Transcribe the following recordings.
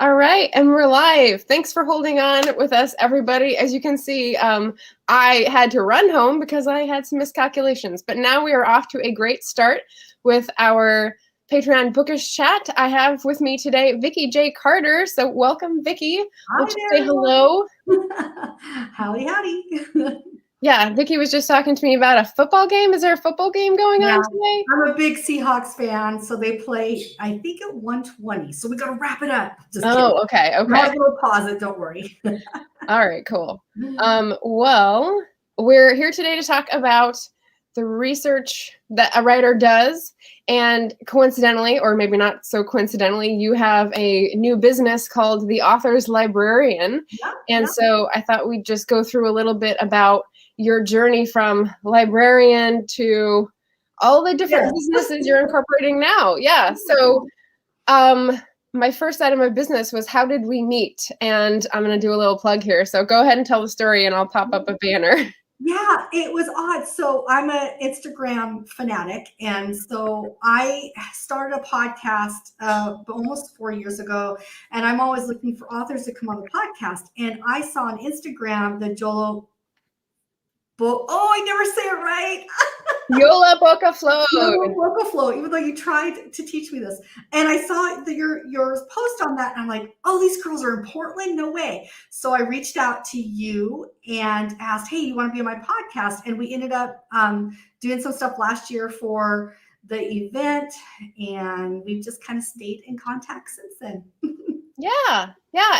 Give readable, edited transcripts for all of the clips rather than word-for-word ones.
All right, and we're live. Thanks for holding on with us, everybody. As you can see, I had to run home because I had some miscalculations, but now we are off to a great start with our Patreon Bookish chat. I have with me today Vikki J. Carter. So welcome, Vikki. Hi Would you there, say hello? howdy, howdy. Yeah, Vikki was just talking to me about a football game. Is there a football game going on today? I'm a big Seahawks fan, so they play, I think, at 1:20. So we got to wrap it up. Just kidding. Okay. We'll pause it. Don't worry. All right, cool. Well, we're here today to talk about the research that a writer does. And coincidentally, or maybe not so coincidentally, you have a new business called the Author's Librarian. So I thought we'd just go through a little bit about your journey from librarian to all the different businesses you're incorporating now. Yeah. So my first item of business was, how did we meet? And I'm going to do a little plug here. So go ahead and tell the story and I'll pop up a banner. Yeah, it was odd. So I'm an Instagram fanatic. And so I started a podcast almost 4 years ago. And I'm always looking for authors to come on the podcast. And I saw on Instagram the I never say it right. Yola Boca Flow. Boca Flow, even though you tried to teach me this. And I saw your post on that, and I'm like, oh, these girls are in Portland? No way. So I reached out to you and asked, hey, you want to be on my podcast? And we ended up doing some stuff last year for the event, and we've just kind of stayed in contact since then. Yeah.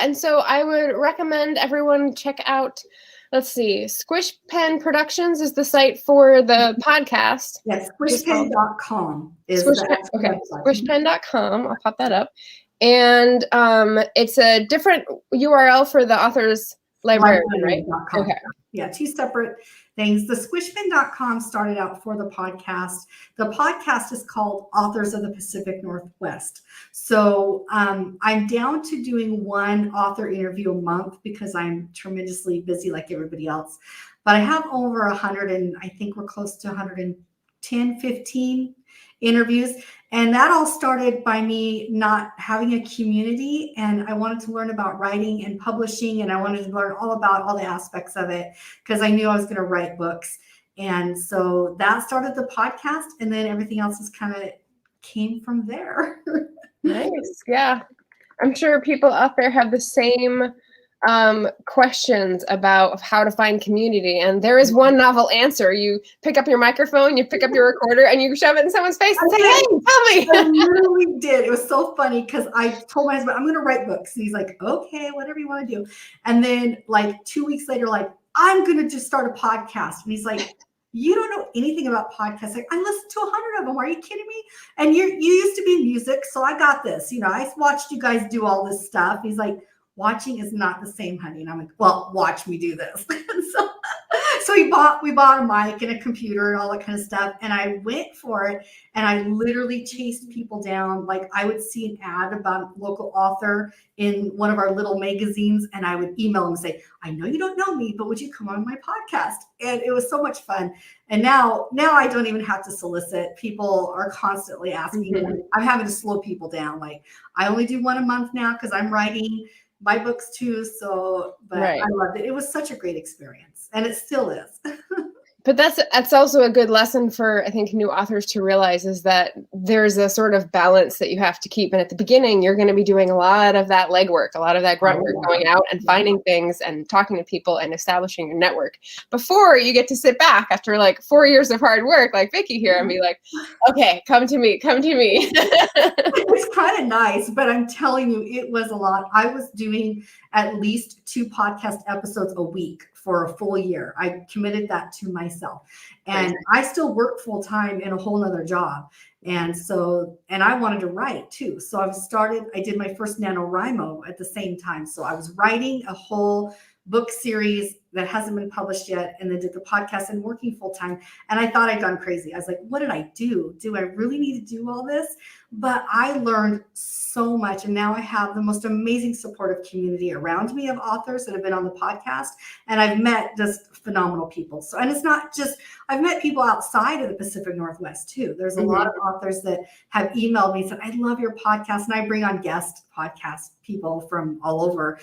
And so I would recommend everyone check out, let's see, Squishman Productions is the site for the podcast. Yes, squishpen.com is squishpen.com. I'll pop that up. And it's a different URL for the Author's Librarian, right? Okay. Yeah, two separate things. The squishman.com started out for the podcast. The podcast is called Authors of the Pacific Northwest. So I'm down to doing one author interview a month because I'm tremendously busy like everybody else. But I have over 100, and I think we're close to 110, 15 interviews. And that all started by me not having a community, and I wanted to learn about writing and publishing, and I wanted to learn all about all the aspects of it because I knew I was going to write books. And so that started the podcast, and then everything else just kind of came from there. Nice. Yeah. I'm sure people out there have the same questions about how to find community, and there is one novel answer. You pick up your microphone, you pick up your recorder, and you shove it in someone's face and say, hey, tell me. I literally did. It was so funny because I told my husband, I'm going to write books. And he's like, okay, whatever you want to do. And then like 2 weeks later, like, I'm going to just start a podcast. And he's like, you don't know anything about podcasts. Like, I listened to 100 of them. Are you kidding me? And you used to be in music, so I got this. You know, I watched you guys do all this stuff. He's like, watching is not the same, honey. And I'm like, well, watch me do this. So we bought a mic and a computer and all that kind of stuff. And I went for it, and I literally chased people down. Like, I would see an ad about a local author in one of our little magazines, and I would email them and say, I know you don't know me, but would you come on my podcast? And it was so much fun. And now I don't even have to solicit. People are constantly asking. Mm-hmm. I'm having to slow people down. Like, I only do one a month now because I'm writing my books too. So, but right. I loved it. It was such a great experience, and it still is. But that's also a good lesson for, I think, new authors to realize, is that there's a sort of balance that you have to keep. And at the beginning, you're going to be doing a lot of that legwork, a lot of that grunt work, going out and finding things and talking to people and establishing your network before you get to sit back after like 4 years of hard work, like Vikki here, and be like, okay, come to me. It's kind of nice, but I'm telling you, it was a lot. I was doing at least 2 podcast episodes a week for a full year. I committed that to myself, and I still work full time in a whole nother job. And so, and I wanted to write too. So I did my first NaNoWriMo at the same time. So I was writing a whole book series that hasn't been published yet, and then did the podcast and working full time. And I thought I'd gone crazy. I was like, what did I do? Do I really need to do all this? But I learned so much. And now I have the most amazing supportive community around me of authors that have been on the podcast. And I've met just phenomenal people. So, and it's not just, I've met people outside of the Pacific Northwest too. There's a lot of authors that have emailed me and said, I love your podcast. And I bring on guest podcast people from all over.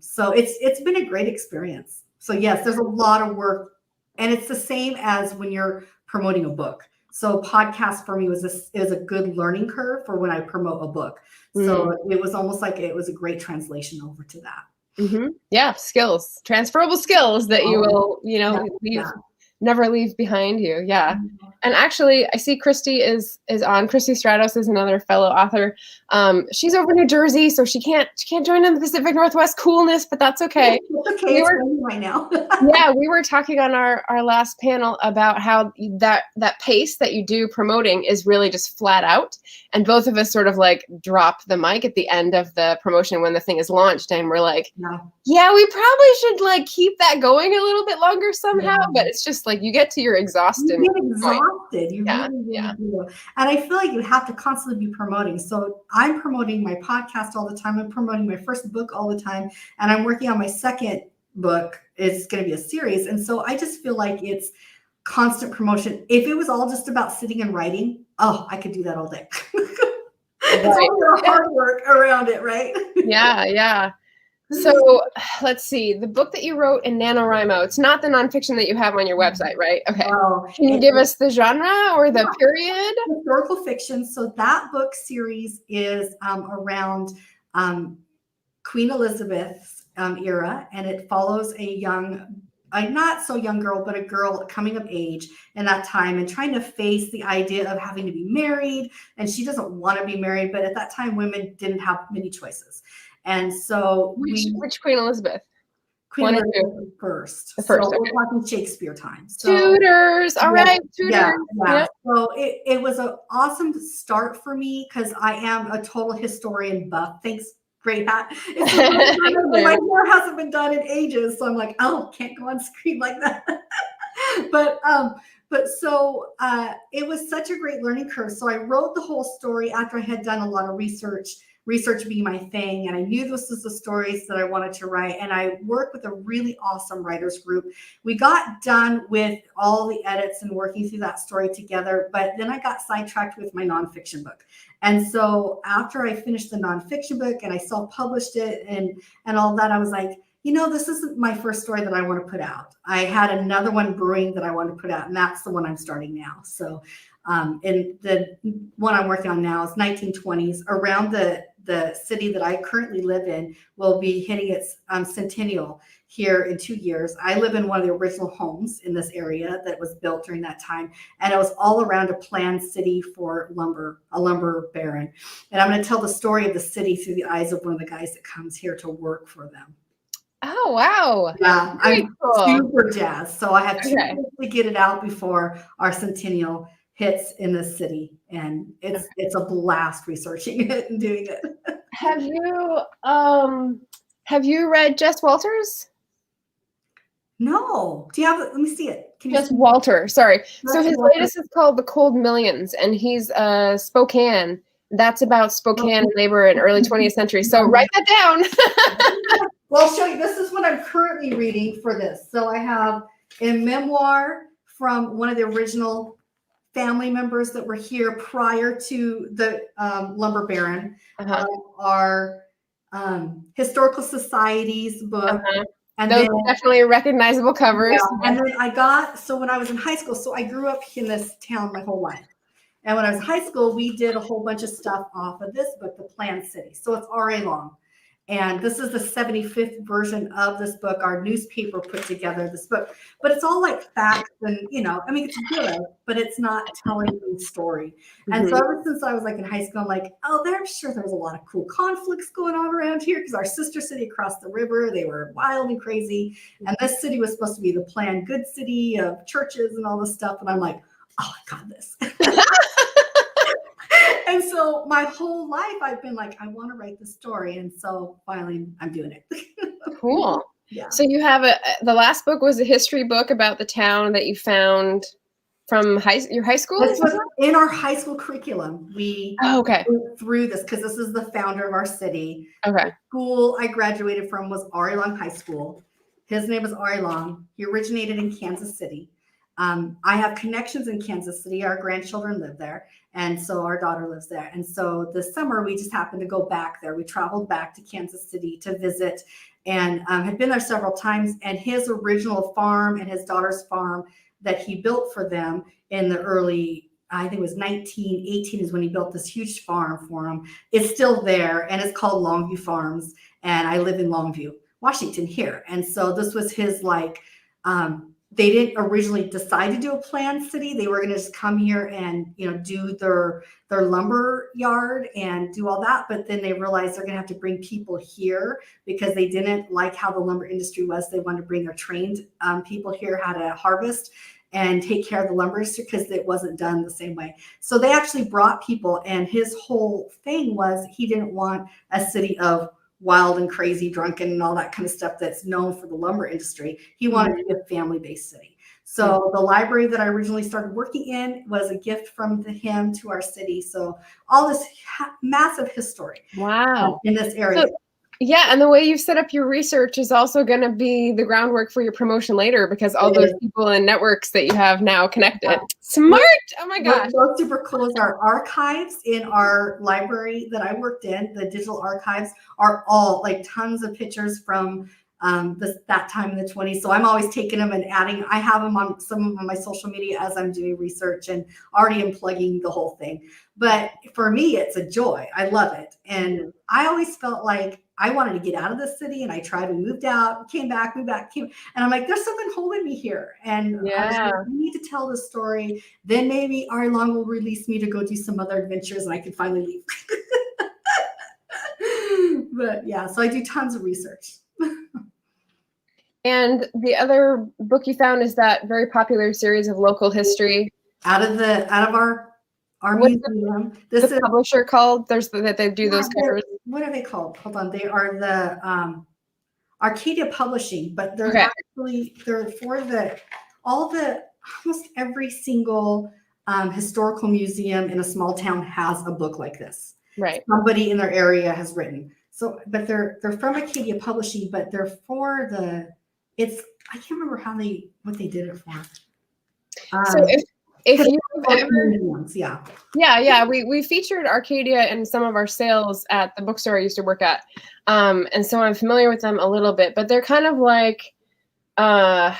So it's been a great experience. So yes, there's a lot of work, and it's the same as when you're promoting a book. So podcast for me is a good learning curve for when I promote a book. So it was almost like it was a great translation over to that. Yeah, skills, transferable skills that you will, never leave behind you. Yeah. And actually, I see Christy is on. Christy Stratos is another fellow author. She's over New Jersey, so she can't join in the Pacific Northwest coolness, but that's okay. It's okay. It's raining right now. Yeah, we were talking on our last panel about how that pace that you do promoting is really just flat out. And both of us sort of like drop the mic at the end of the promotion when the thing is launched, and we're like, yeah, we probably should like keep that going a little bit longer somehow. But it's just like you get to your exhausted. You get exhausted. You really do. And I feel like you have to constantly be promoting. So I'm promoting my podcast all the time. I'm promoting my first book all the time. And I'm working on my second book. It's going to be a series. And so I just feel like it's constant promotion. If it was all just about sitting and writing, I could do that all day. It's all the hard work around it, right? Yeah. So let's see. The book that you wrote in NaNoWriMo, it's not the nonfiction that you have on your website, right? Okay. Can you give us the genre or the period? Historical fiction. So that book series is around Queen Elizabeth's era, and it follows a young, not so young girl, but a girl coming of age in that time and trying to face the idea of having to be married. And she doesn't want to be married, but at that time, women didn't have many choices. And so which Queen Elizabeth? Queen Elizabeth first. The first. So we're talking Shakespeare time. So, Tudors. All right. Tudors. Yeah. So it was an awesome start for me because I am a total historian buff. Thanks. Great hat. My hair hasn't been done in ages. So I'm like, can't go on screen like that. But so it was such a great learning curve. So I wrote the whole story after I had done a lot of research being my thing. And I knew this was the stories that I wanted to write. And I worked with a really awesome writers group. We got done with all the edits and working through that story together. But then I got sidetracked with my nonfiction book. And so after I finished the nonfiction book and I self-published it and all that, I was like, this isn't my first story that I want to put out. I had another one brewing that I want to put out, and that's the one I'm starting now. So and the one I'm working on now is 1920s. Around the city that I currently live in will be hitting its centennial here in 2 years. I live in one of the original homes in this area that was built during that time. And it was all around a planned city for a lumber baron. And I'm going to tell the story of the city through the eyes of one of the guys that comes here to work for them. Oh, wow. Yeah, I'm super jazzed. So I have 2 days to get it out before our centennial hits in the city, and it's a blast researching it and doing it. Have you read Jess Walters? No. Do you have it? Let me see it. Jess Walter. Sorry. So his latest is called The Cold Millions, and he's Spokane. That's about Spokane labor in early 20th century. So write that down. Well, I'll show you. This is what I'm currently reading for this. So I have a memoir from one of the original family members that were here prior to the lumber baron, our historical societies book. And those are definitely recognizable covers. Yeah. And then so when I was in high school, so I grew up in this town my whole life. And when I was in high school, we did a whole bunch of stuff off of this book, The Planned City. So it's RA long. And this is the 75th version of this book. Our newspaper put together this book, but it's all like facts and, it's good, but it's not telling the story. And so ever since I was like in high school, I'm like, I'm sure there's a lot of cool conflicts going on around here because our sister city across the river, they were wild and crazy. And this city was supposed to be the planned good city of churches and all this stuff. And I'm like, I got this. And so my whole life I've been like, I want to write this story. And so finally I'm doing it. Cool. Yeah. So you have the last book was a history book about the town that you found from your high school? This was in our high school curriculum. We okay. went through this because this is the founder of our city. Okay. The school I graduated from was Ari Long High School. His name was Ari Long. He originated in Kansas City. I have connections in Kansas City. Our grandchildren live there. And so our daughter lives there. And so this summer, we just happened to go back there. We traveled back to Kansas City to visit and had been there several times. And his original farm and his daughter's farm that he built for them in the early, I think it was 1918 is when he built this huge farm for them. It's still there, and it's called Longview Farms. And I live in Longview, Washington here. And so this was his they didn't originally decide to do a planned city. They were going to just come here and, do their lumber yard and do all that. But then they realized they're going to have to bring people here because they didn't like how the lumber industry was. They wanted to bring their trained people here how to harvest and take care of the lumber industry because it wasn't done the same way. So they actually brought people, and his whole thing was he didn't want a city of wild and crazy, drunken, and all that kind of stuff that's known for the lumber industry. He wanted to be a family-based city. So the library that I originally started working in was a gift from him to our city. So all this massive history in this area. So, yeah, and the way you've set up your research is also going to be the groundwork for your promotion later because all those people and networks that you have now connected. Yeah. Smart! Oh my gosh. What's super cool is our archives in our library that I worked in, the digital archives, are all tons of pictures from that time in the 20s. So I'm always taking them and adding. I have them on some of my social media as I'm doing research and already am plugging the whole thing. But for me, it's a joy. I love it. And I always felt like I wanted to get out of the city, and I tried. We moved out, came back, and I'm like, there's something holding me here. And I was like, we need to tell the story. Then maybe Ari Long will release me to go do some other adventures and I can finally leave. But yeah, so I do tons of research. And the other book you found is that very popular series of local history. Out of our museum. This is the publisher called. That they do those covers. What are they called? Hold on. They are the Arcadia Publishing, but they're actually for almost every single historical museum in a small town has a book like this. Right. Somebody in their area has written. So, but they're from Arcadia Publishing, but they're for I can't remember what they did it for. So if you ever, we featured Arcadia in some of our sales at the bookstore I used to work at, and so I'm familiar with them a little bit. But they're kind of like, I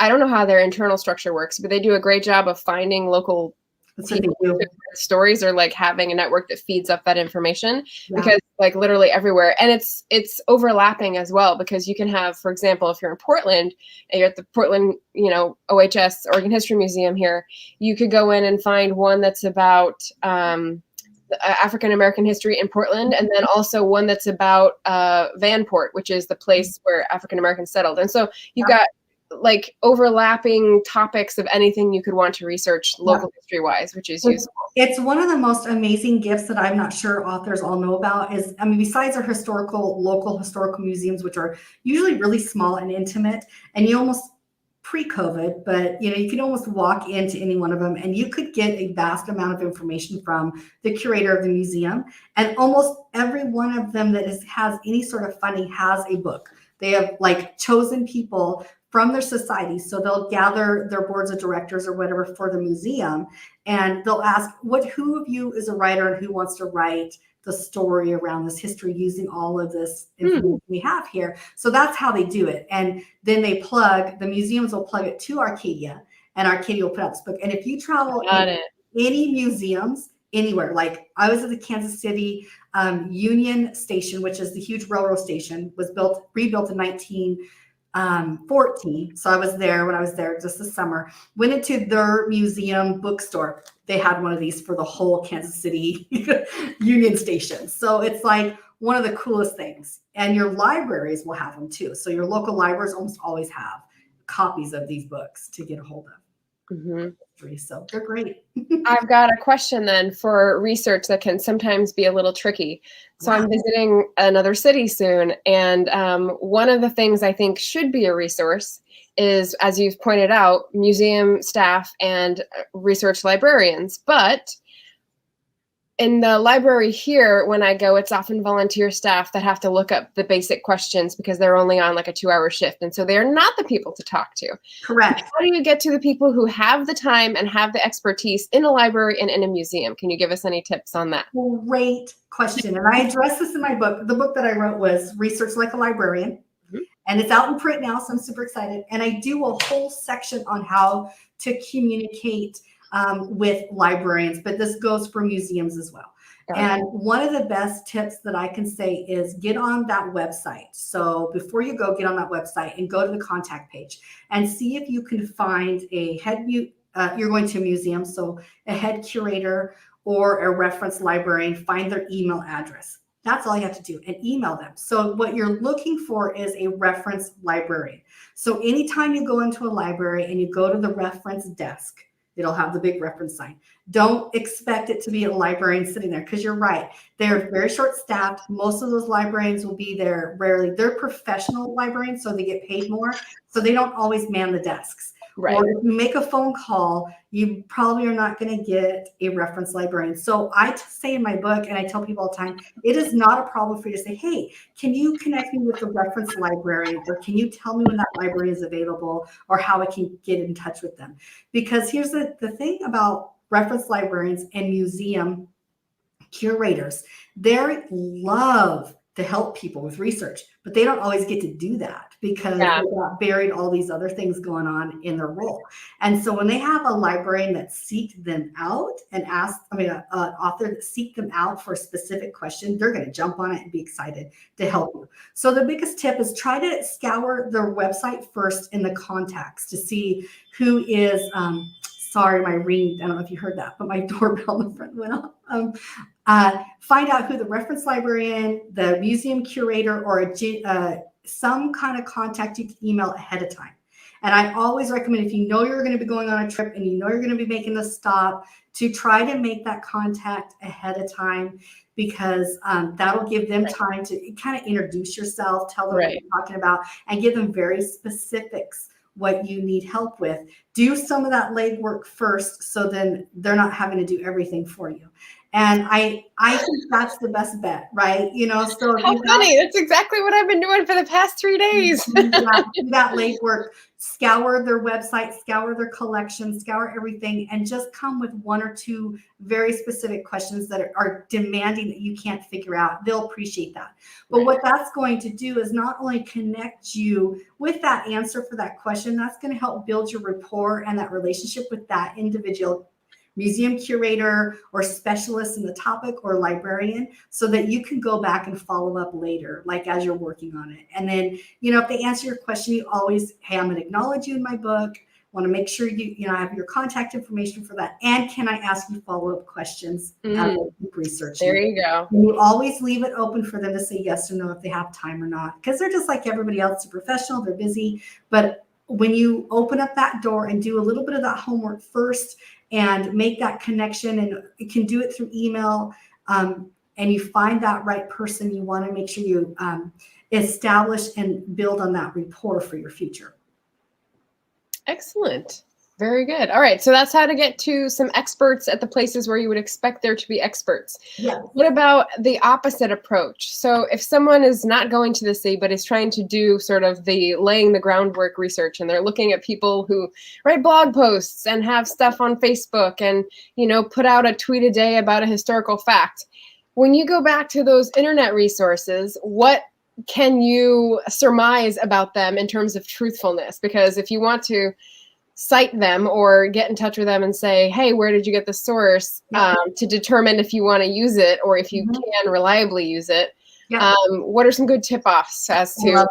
don't know how their internal structure works, but they do a great job of finding local stories or having a network that feeds up that information because literally everywhere. And it's overlapping as well because you can have, for example, if you're in Portland and you're at the Portland, OHS Oregon History Museum here, you could go in and find one that's about African American history in Portland, and then also one that's about Vanport, which is the place where African Americans settled. And so you've got overlapping topics of anything you could want to research local history wise, which is useful. It's one of the most amazing gifts that I'm not sure authors all know about besides our local historical museums, which are usually really small and intimate, and you almost pre-COVID, but you can almost walk into any one of them and you could get a vast amount of information from the curator of the museum. And almost every one of them that has any sort of funding has a book. They have chosen people from their societies. So they'll gather their boards of directors or whatever for the museum, and they'll ask, who of you is a writer and who wants to write the story around this history using all of this information we have here. So that's how they do it. And then the museums will plug it to Arcadia, and Arcadia will put out this book. And if you travel any museums anywhere, I was at the Kansas City Union Station, which is the huge railroad station, was rebuilt in 1914. So I was there when I was there just this summer. Went into their museum bookstore. They had one of these for the whole Kansas City Union Station. So it's one of the coolest things. And your libraries will have them too. So your local libraries almost always have copies of these books to get a hold of. history. So they're great. I've got a question then for research that can sometimes be a little tricky. So I'm visiting another city soon, and one of the things I think should be a resource is, as you've pointed out, museum staff and research librarians. But in the library here, when I go, it's often volunteer staff that have to look up the basic questions because they're only on like a 2-hour shift. And so they're not the people to talk to. Correct. How do you get to the people who have the time and have the expertise in a library and in a museum? Can you give us any tips on that? Great question. And I address this in my book. The book that I wrote was Research Like a Librarian. And it's out in print now, so I'm super excited. And I do a whole section on how to communicate with librarians, but this goes for museums as well. And one of the best tips that I can say is get on that website. So before you go, get on that website and go to the contact page and see if you can find a head, you're going to a museum, so a head curator or a reference librarian, find their email address. That's all you have to do, and email them. So what you're looking for is a reference librarian. So anytime you go into a library and you go to the reference desk, it'll have the big reference sign. Don't expect it to be a librarian sitting there, because you're right. They're very short staffed. Most of those librarians will be there rarely. They're professional librarians, so they get paid more. So they don't always man the desks. Right. Or if you make a phone call, you probably are not going to get a reference librarian. So I say in my book, and I tell people all the time, it is not a problem for you to say, hey, can you connect me with the reference librarian? Or can you tell me when that library is available, or how I can get in touch with them? Because here's the thing about reference librarians and museum curators. They love to help people with research, but they don't always get to do that because they got buried all these other things going on in their role. And so when they have a librarian that seeked them out and an author that seeked them out for a specific question, they're going to jump on it and be excited to help you. So the biggest tip is try to scour their website first in the contacts to see who is, sorry, my ring, I don't know if you heard that, but my doorbell in the front went off. Find out who the reference librarian, the museum curator, or some kind of contact you can email ahead of time. And I always recommend, if you know you're going to be going on a trip and you know you're going to be making a stop, to try to make that contact ahead of time, because that'll give them time to kind of introduce yourself, tell them what you're talking about, and give them very specifics what you need help with. Do some of that legwork first, so then they're not having to do everything for you. And I think that's the best bet, right? You know, so how funny. That's exactly what I've been doing for the past 3 days. do that legwork, scour their website, scour their collection, scour everything, and just come with 1 or 2 very specific questions that are demanding that you can't figure out. They'll appreciate that. But what that's going to do is not only connect you with that answer for that question, that's going to help build your rapport and that relationship with that individual museum curator or specialist in the topic or librarian, so that you can go back and follow up later, like as you're working on it. And then, you know, if they answer your question, you always, hey, I'm going to acknowledge you in my book. Want to make sure you know, I have your contact information for that. And can I ask you follow-up questions as I keep researching? There you go. And you always leave it open for them to say yes or no if they have time or not, because they're just like everybody else. They're professional, they're busy. But when you open up that door and do a little bit of that homework first and make that connection, and you can do it through email, and you find that right person, you want to make sure you establish and build on that rapport for your future. Excellent. Very good. All right. So that's how to get to some experts at the places where you would expect there to be experts. Yeah. What about the opposite approach? So if someone is not going to the city, but is trying to do sort of the laying the groundwork research, and they're looking at people who write blog posts and have stuff on Facebook and, you know, put out a tweet a day about a historical fact. When you go back to those internet resources, what can you surmise about them in terms of truthfulness? Because if you want to cite them or get in touch with them and say, hey, where did you get the source, to determine if you want to use it or if you can reliably use it. What are some good tip-offs as to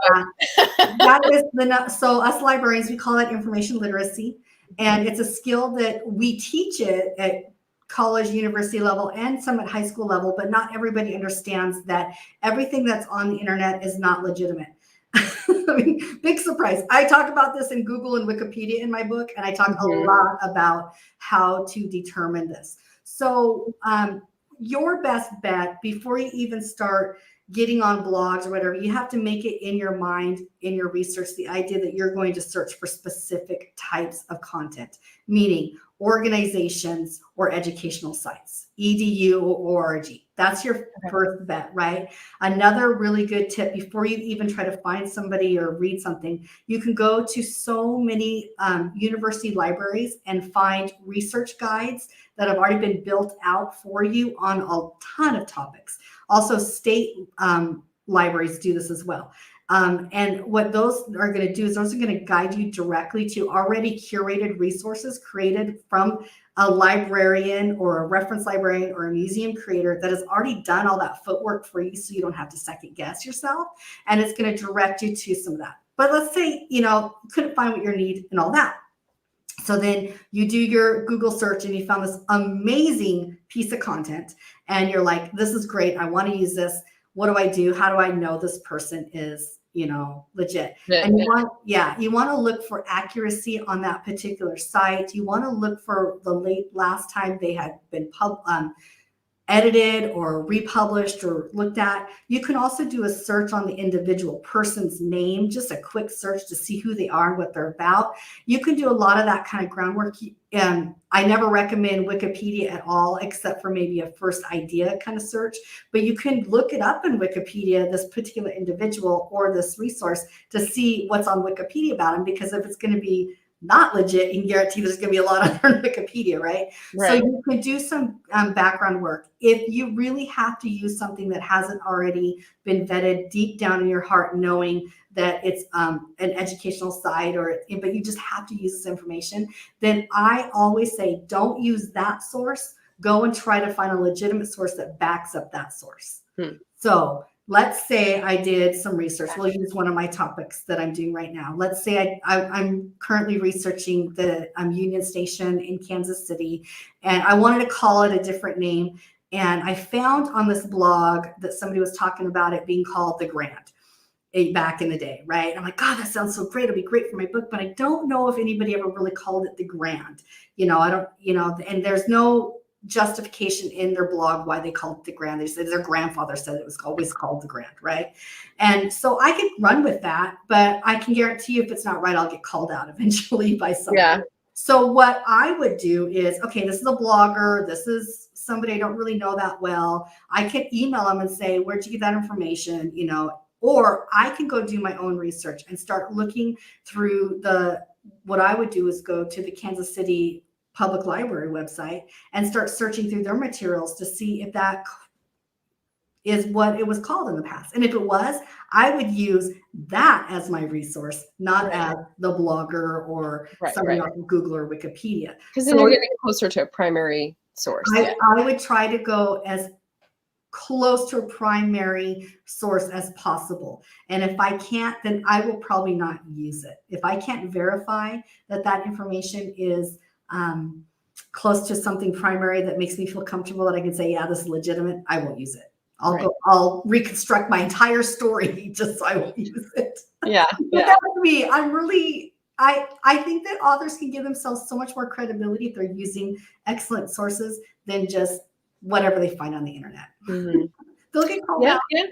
that is so us librarians, we call that information literacy, and it's a skill that we teach it at college, university level, and some at high school level, but not everybody understands that everything that's on the internet is not legitimate. I mean, big surprise. I talk about this in Google and Wikipedia in my book, and I talk a lot about how to determine this. So your best bet before you even start getting on blogs or whatever, you have to make it in your mind, in your research, the idea that you're going to search for specific types of content, meaning organizations or educational sites, EDU or ORG. That's your first bet, right? Another really good tip before you even try to find somebody or read something, you can go to so many university libraries and find research guides that have already been built out for you on a ton of topics. Also, state libraries do this as well. And what those are going to do is those are going to guide you directly to already curated resources created from a librarian or a reference librarian or a museum creator that has already done all that footwork for you, so you don't have to second guess yourself. And it's going to direct you to some of that. But let's say, you couldn't find what you need and all that. So then you do your Google search and you found this amazing piece of content and you're like, this is great. I want to use this. What do I do? How do I know this person is, legit? And you want to look for accuracy on that particular site. You want to look for the last time they had been edited or republished or looked at. You can also do a search on the individual person's name, just a quick search to see who they are and what they're about. You can do a lot of that kind of groundwork. I never recommend Wikipedia at all, except for maybe a first idea kind of search, but you can look it up in Wikipedia, this particular individual or this resource, to see what's on Wikipedia about them, because if it's going to be not legit, you can guarantee there's going to be a lot on Wikipedia, right? So you can do some background work. If you really have to use something that hasn't already been vetted deep down in your heart, knowing that it's an educational site, but you just have to use this information, then I always say, don't use that source. Go and try to find a legitimate source that backs up that source. So let's say I did some research. We'll use one of my topics that I'm doing right now. Let's say I'm currently researching the Union Station in Kansas City, and I wanted to call it a different name. And I found on this blog that somebody was talking about it being called the Grand back in the day, right? I'm like, God, that sounds so great. It'll be great for my book, but I don't know if anybody ever really called it the Grand. And there's no justification in their blog why they called it the Grand. They said their grandfather said it was always called the Grand, right? And so I could run with that, but I can guarantee you if it's not right, I'll get called out eventually by somebody. Yeah. So what I would do is, okay, this is a blogger. This is somebody I don't really know that well. I can email them and say, where'd you get that information? Or I can go do my own research and start looking through what I would do is go to the Kansas City Public Library website and start searching through their materials to see if that is what it was called in the past. And if it was, I would use that as my resource, not as the blogger or somebody on Google or Wikipedia. Because then you're getting closer to a primary source. I would try to go as close to a primary source as possible. And if I can't, then I will probably not use it. If I can't verify that information is close to something primary that makes me feel comfortable that I can say, yeah, this is legitimate, I won't use it. I'll reconstruct my entire story just so I won't use it. Yeah. But that would be, I think that authors can give themselves so much more credibility if they're using excellent sources than just whatever they find on the internet. They'll get called out. Yeah.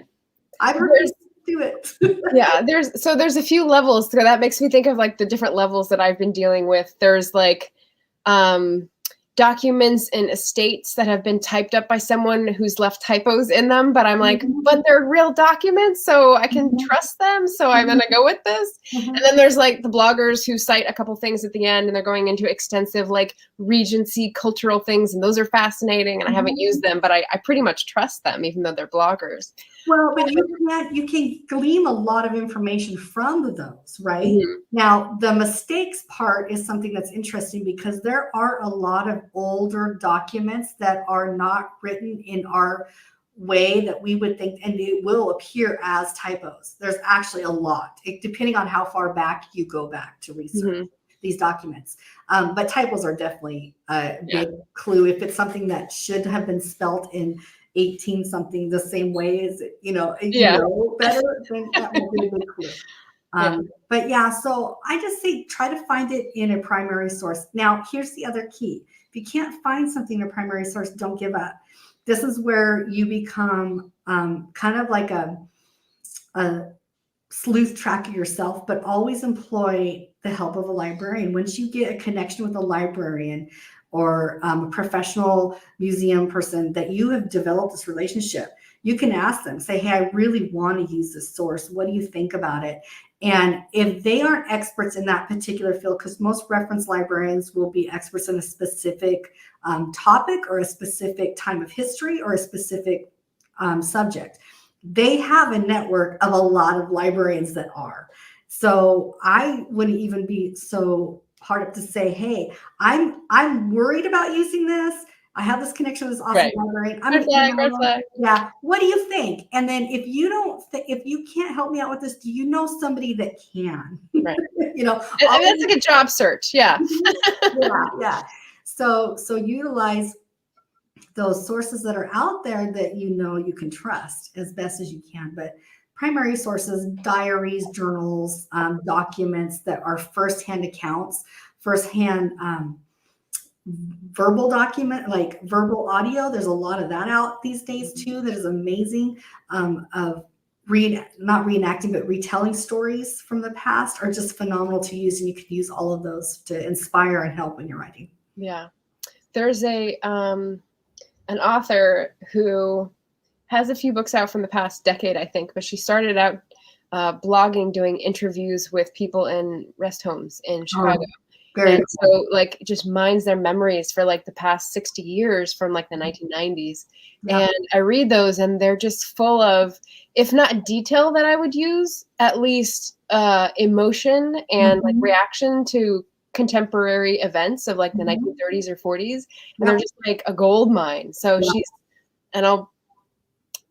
I've heard do it. Yeah, there's a few levels. So that makes me think of like the different levels that I've been dealing with. There's like documents and estates that have been typed up by someone who's left typos in them, but I'm like, but they're real documents, so I can trust them, so I'm gonna go with this. And then there's like the bloggers who cite a couple things at the end, and they're going into extensive like Regency cultural things, and those are fascinating, and I haven't used them, but I pretty much trust them, even though they're bloggers. Well, but you can glean a lot of information from those, right? Now, the mistakes part is something that's interesting because there are a lot of older documents that are not written in our way that we would think, and it will appear as typos. There's actually a lot, depending on how far back you go back to research these documents. But typos are definitely a big clue. If it's something that should have been spelt in 18 something the same way as, Yeah. better, then that will be a good clue. But yeah, so I just say try to find it in a primary source. Now, here's the other key. If you can't find something in a primary source, don't give up. This is where you become kind of like a sleuth tracker yourself, but always employ the help of a librarian. Once you get a connection with a librarian or a professional museum person that you have developed this relationship, you can ask them, say, hey, I really want to use this source. What do you think about it? And if they aren't experts in that particular field, because most reference librarians will be experts in a specific topic or a specific time of history or a specific subject, they have a network of a lot of librarians that are. So I wouldn't even be so hard up to say, hey, I'm worried about using this. I have this connection with this awesome librarian. Red flag. Yeah. What do you think? And then if you can't help me out with this, do you know somebody that can? Right. That's like a job search. Yeah. Yeah. So utilize those sources that are out there that you can trust as best as you can. But primary sources, diaries, journals, documents that are firsthand accounts, firsthand verbal document, like verbal audio. There's a lot of that out these days too. That is amazing. Of not reenacting, but retelling stories from the past are just phenomenal to use, and you can use all of those to inspire and help when you're writing. Yeah, there's an author who has a few books out from the past decade, I think, but she started out blogging, doing interviews with people in rest homes in Chicago. And so just mines their memories for the past 60 years from the 1990s. Yeah. And I read those and they're just full of, if not detail that I would use, at least emotion and reaction to contemporary events of the 1930s or 40s. And they're just a gold mine. So and I'll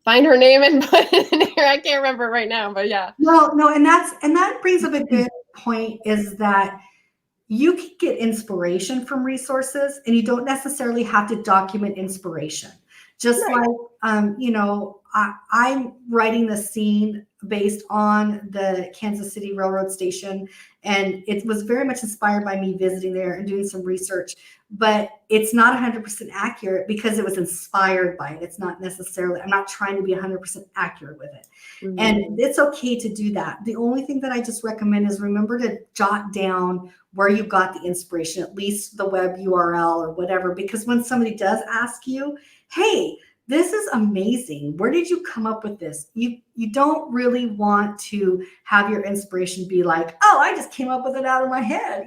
find her name and put it in here. I can't remember right now, but yeah. No, and that brings up a good point, is that you can get inspiration from resources, and you don't necessarily have to document inspiration. Just I'm writing the scene based on the Kansas City Railroad Station, and it was very much inspired by me visiting there and doing some research, but it's not 100% accurate because it was inspired by it. It's not necessarily, I'm not trying to be 100% accurate with it. Mm-hmm. And it's okay to do that. The only thing that I just recommend is remember to jot down where you got the inspiration, at least the web URL or whatever, because when somebody does ask you, hey, this is amazing, where did you come up with this? You don't really want to have your inspiration be like, oh, I just came up with it out of my head.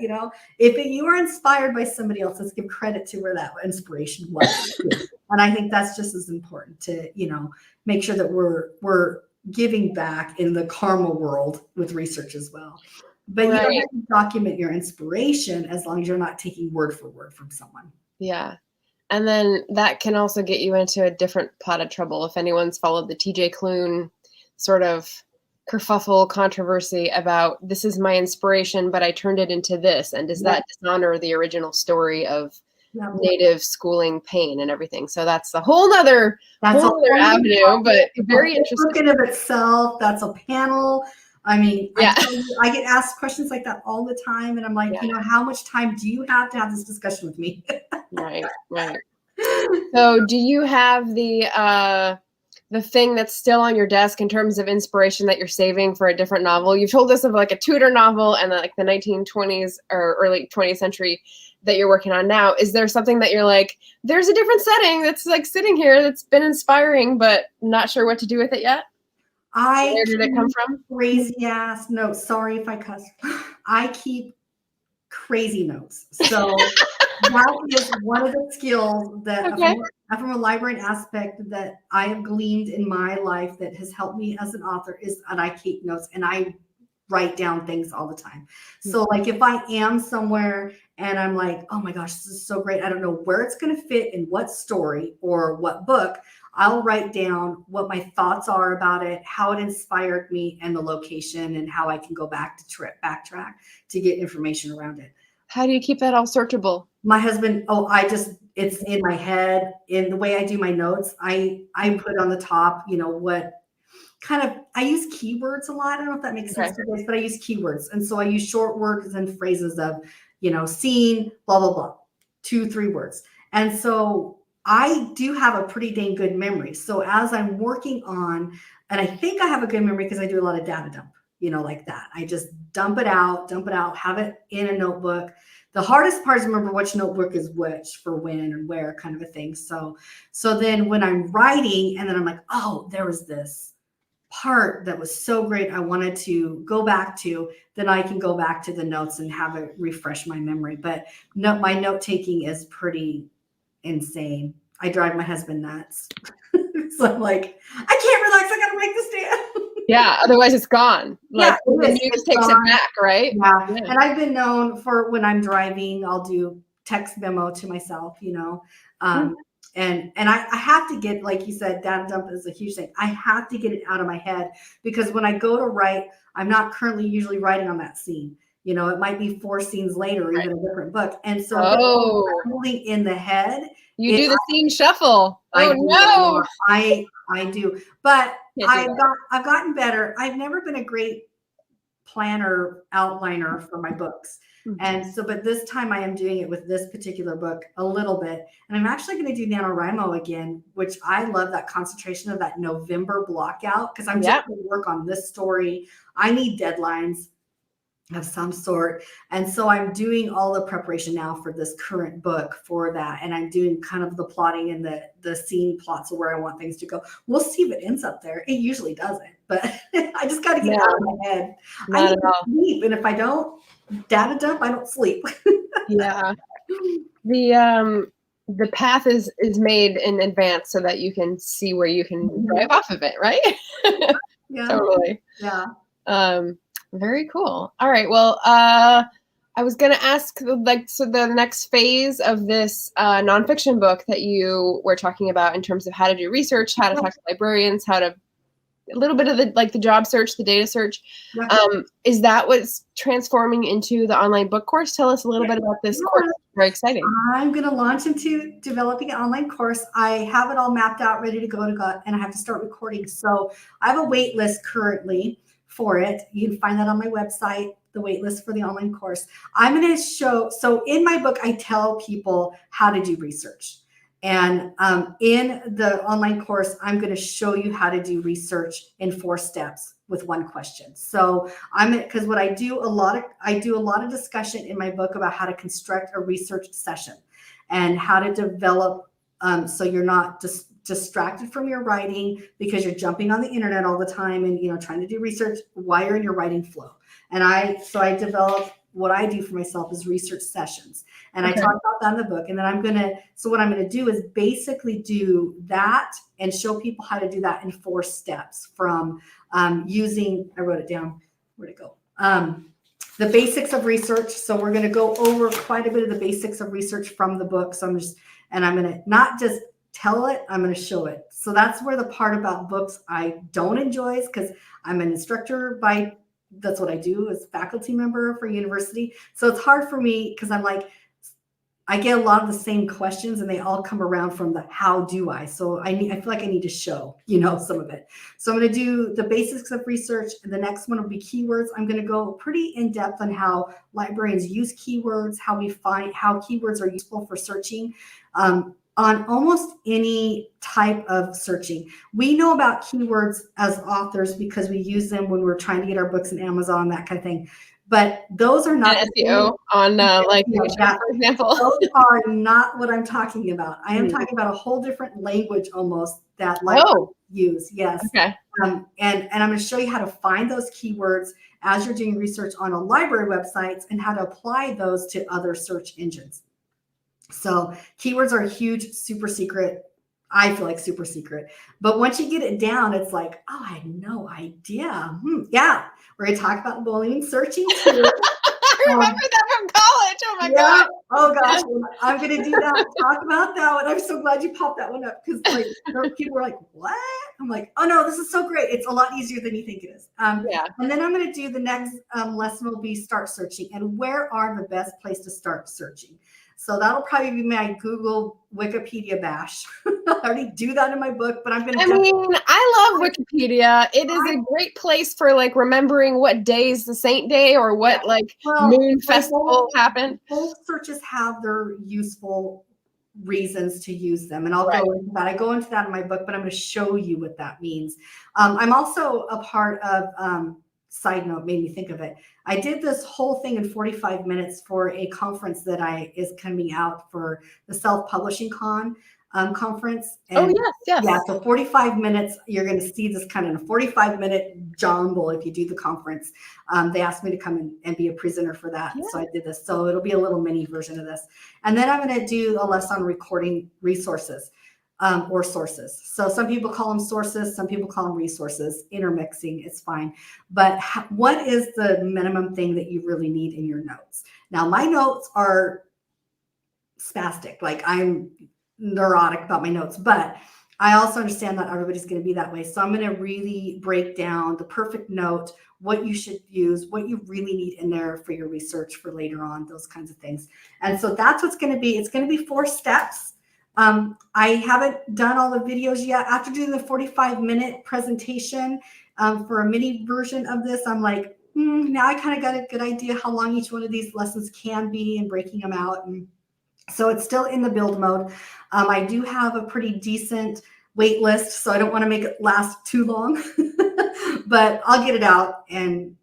If you are inspired by somebody else, let's give credit to where that inspiration was. And I think that's just as important to, make sure that we're giving back in the karma world with research as well. But you don't have to document your inspiration as long as you're not taking word for word from someone. Yeah. And then that can also get you into a different pot of trouble. If anyone's followed the TJ Klune sort of kerfuffle controversy about this is my inspiration, but I turned it into this. And does that dishonor the original story of Native schooling pain and everything? So that's a whole other avenue, but very interesting. In of itself, that's a panel. I mean, I get asked questions like that all the time, and I'm like, how much time do you have to have this discussion with me? Right. So do you have the thing that's still on your desk in terms of inspiration that you're saving for a different novel? You've told us of a Tudor novel and the 1920s or early 20th century that you're working on now. Is there something that you're there's a different setting that's sitting here that's been inspiring, but not sure what to do with it yet? Where did it come from? Crazy ass notes. Sorry if I cuss. I keep crazy notes. So that is one of the skills that from a librarian aspect that I have gleaned in my life that has helped me as an author is that I keep notes and I write down things all the time. So if I am somewhere and I'm like, oh my gosh, this is so great, I don't know where it's going to fit in what story or what book, I'll write down what my thoughts are about it, how it inspired me, and the location, and how I can go back to backtrack to get information around it. How do you keep that all searchable? My husband, it's in my head. In the way I do my notes, I put on the top, what kind of, I use keywords a lot. I don't know if that makes sense to you guys, but I use keywords. And so I use short words and phrases of, scene, blah, blah, blah, 2-3 words. And so I do have a pretty dang good memory. So as I'm working on, and I think I have a good memory because I do a lot of data dump, like that. I just dump it out, have it in a notebook. The hardest part is remember which notebook is which for when and where kind of a thing. So then when I'm writing and then I'm like, oh, there was this part that was so great I wanted to go back to, then I can go back to the notes and have it refresh my memory. But no, my note taking is pretty insane. I drive my husband nuts. So I'm like, I can't relax. I gotta write this down. Yeah, otherwise it's gone. Like the news it's takes gone. it back, right? Yeah. And I've been known for when I'm driving, I'll do text memo to myself, and I have to get, like you said, data dump is a huge thing. I have to get it out of my head because when I go to write, I'm not currently usually writing on that scene. It might be 4 scenes later, or even a different book. And so rolling in the head. You do the scene shuffle. I I do. But I've gotten better. I've never been a great planner outliner for my books. And so, but this time I am doing it with this particular book a little bit. And I'm actually going to do NaNoWriMo again, which I love that concentration of that November block out because I'm just going to work on this story. I need deadlines of some sort. And so I'm doing all the preparation now for this current book for that. And I'm doing kind of the plotting and the scene plots of where I want things to go. We'll see if it ends up there. It usually doesn't, but I just got to get it out of my head. I need to sleep. And if I don't data dump, I don't sleep. Yeah. The path is made in advance so that you can see where you can drive off of it, right? Yeah. Totally. Yeah. Very cool. All right. Well, I was going to ask, so the next phase of this nonfiction book that you were talking about in terms of how to do research, how to talk to librarians, how to a little bit of the job search, the data search. Is that what's transforming into the online book course? Tell us a little bit about this course. Very exciting. I'm going to launch into developing an online course. I have it all mapped out, ready to go, and I have to start recording. So I have a wait list currently for it. You can find that on my website, the wait list for the online course. I'm going to show, so in my book, I tell people how to do research. And in the online course, I'm going to show you how to do research in 4 steps with 1 question. So because what I do a lot of discussion in my book about how to construct a research session and how to develop so you're not just distracted from your writing because you're jumping on the internet all the time and trying to do research while you're in your writing flow. And I develop what I do for myself is research sessions. And I talk about that in the book. And then what I'm going to do is basically do that and show people how to do that in 4 steps from using, I wrote it down, where'd it go? The basics of research. So we're going to go over quite a bit of the basics of research from the book. So I'm going to not just tell it, I'm going to show it. So that's where the part about books I don't enjoy is because I'm an instructor that's what I do as a faculty member for university. So it's hard for me because I'm like, I get a lot of the same questions and they all come around from the how do I? So I feel like I need to show, some of it. So I'm going to do the basics of research. And the next one will be keywords. I'm going to go pretty in depth on how librarians use keywords, how keywords are useful for searching. On almost any type of searching. We know about keywords as authors because we use them when we're trying to get our books in Amazon, that kind of thing. But those are not SEO on for example. Those are not what I'm talking about. I am talking about a whole different language almost that librarians use. Yes. Okay. And I'm going to show you how to find those keywords as you're doing research on a library websites and how to apply those to other search engines. So keywords are huge, super secret. I feel like super secret. But once you get it down, it's like, oh, I had no idea. Yeah. We're going to talk about Boolean searching too. I remember that from college. Oh my God. Oh gosh. I'm going to do that. Talk about that one. I'm so glad you popped that one up because people were like, what? I'm like, oh no, this is so great. It's a lot easier than you think it is. And then I'm going to do the next lesson will be start searching and where are the best place to start searching. So that'll probably be my Google Wikipedia bash. I already do that in my book, but I'm going to. I mean, I love Wikipedia. It is a great place for like remembering what day is the saint day or what moon festival happened. Both searches have their useful reasons to use them, and I'll go into that. I go into that in my book, but I'm going to show you what that means. I'm also a part of side note, made me think of it. I did this whole thing in 45 minutes for a conference that is coming out for the Self-Publishing conference. And yes. Yeah, so 45 minutes, you're going to see this kind of in a 45-minute jumble if you do the conference. They asked me to come in and be a presenter for that. Yeah. So I did this. So it'll be a little mini version of this. And then I'm going to do a lesson on recording resources. Or sources. So some people call them sources, some people call them resources, intermixing, it's fine. But what is the minimum thing that you really need in your notes? Now, my notes are spastic. Like, I'm neurotic about my notes, but I also understand that everybody's going to be that way. So I'm going to really break down the perfect note, what you should use, what you really need in there for your research for later on, those kinds of things. And so that's what's going to be. It's going to be 4 steps. I haven't done all the videos yet. After doing the 45-minute presentation for a mini version of this, I'm like, now I kind of got a good idea how long each one of these lessons can be and breaking them out. And so it's still in the build mode. I do have a pretty decent wait list, so I don't want to make it last too long, but I'll get it out and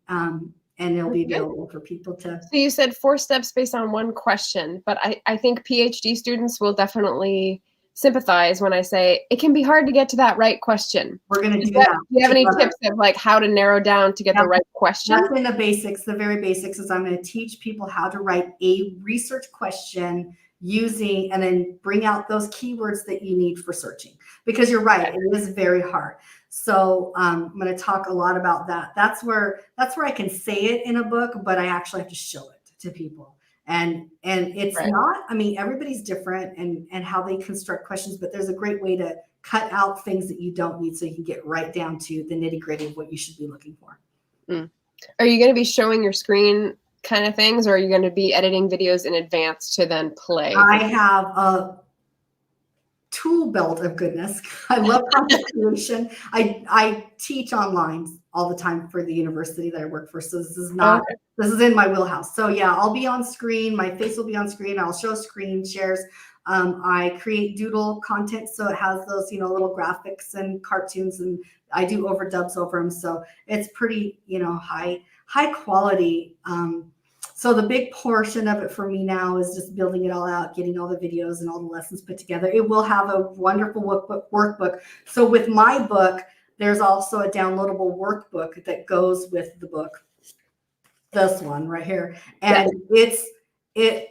it'll be available for people to. So you said 4 steps based on one question, but I think PhD students will definitely sympathize when I say it can be hard to get to that right question. We're going to do that. Do you have any tips of like how to narrow down to get the right question? That's in the basics. The very basics is I'm going to teach people how to write a research question using and then bring out those keywords that you need for searching, because you're right, it is very hard. So I'm going to talk a lot about that. That's where I can say it in a book, but I actually have to show it to people. And it's not, I mean, everybody's different and how they construct questions, but there's a great way to cut out things that you don't need so you can get right down to the nitty-gritty of what you should be looking for. Are you going to be showing your screen kind of things, or are you going to be editing videos in advance to then play? I have a tool belt of goodness. I love content creation. I teach online all the time for the university that I work for. So this is not, this is in my wheelhouse. So yeah, I'll be on screen. My face will be on screen. I'll show screen shares. I create doodle content. So it has those, little graphics and cartoons, and I do overdubs over them. So it's pretty, high quality. So the big portion of it for me now is just building it all out, getting all the videos and all the lessons put together. It will have a wonderful workbook. So with my book, there's also a downloadable workbook that goes with the book. This one right here. And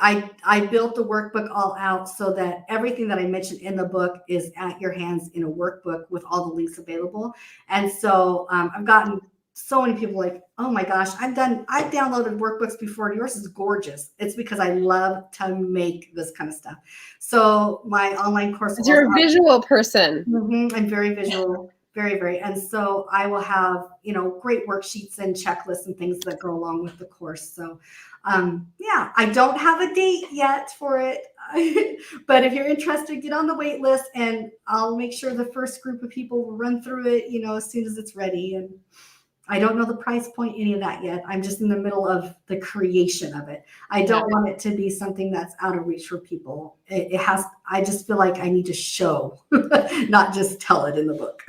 I built the workbook all out so that everything that I mentioned in the book is at your hands in a workbook with all the links available. And so I've gotten so many people like, oh my gosh, I've downloaded workbooks before. Yours is gorgeous. It's because I love to make this kind of stuff. So my online course. You're a visual person. I'm very visual, very, very. And so I will have, great worksheets and checklists and things that go along with the course. So I don't have a date yet for it, but if you're interested, get on the wait list and I'll make sure the first group of people will run through it, as soon as it's ready. And I don't know the price point, any of that yet. I'm just in the middle of the creation of it. I don't want it to be something that's out of reach for people. I just feel like I need to show, not just tell it in the book.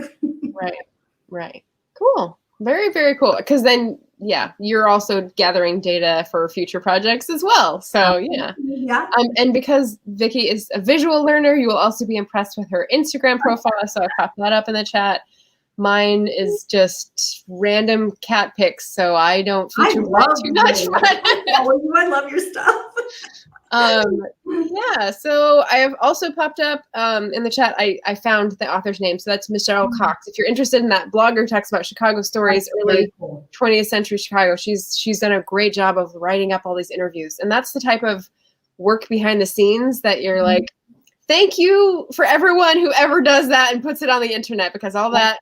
Right. Cool. Very, very cool. Because then, you're also gathering data for future projects as well. So and because Vikki is a visual learner, you will also be impressed with her Instagram profile. So I popped that up in the chat. Mine is just random cat pics, so I don't feature that too much. I love your stuff. So I have also popped up in the chat. I found the author's name, so that's Michelle Cox. If you're interested in that blogger talks about Chicago stories, early 20th century Chicago, she's done a great job of writing up all these interviews, and that's the type of work behind the scenes that you're like, thank you for everyone who ever does that and puts it on the internet, because all that